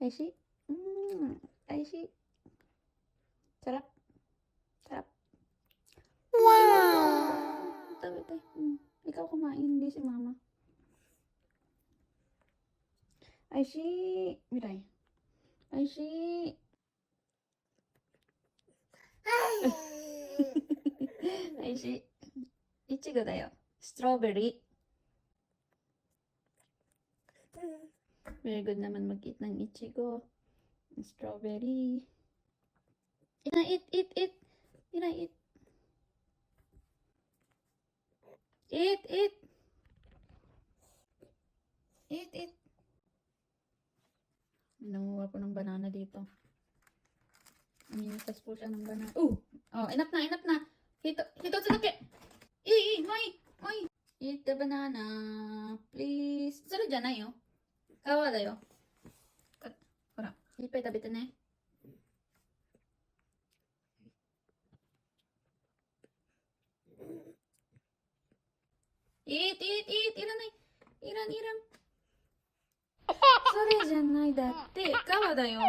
Aishi? Aishi? Sarap? Sarap? Wow! Tabi. Ikaw kumain, hindi si mama. Aishi! Mirai. Aishi! Aishi. Ichigo da yo. Strawberry. Very good naman mag-eat ng ichigo. Strawberry. Eat. Eat. Eat. Nanguha po ng banana dito. Minitas po siya ng banana. Oh, enough na. Hito, tsunuki. Moi. Eat the banana, please. Suru janai yo. Kawa da yo. Hora, ippai tabete ne. Eat. Iran. それじゃないだって、カワだよ。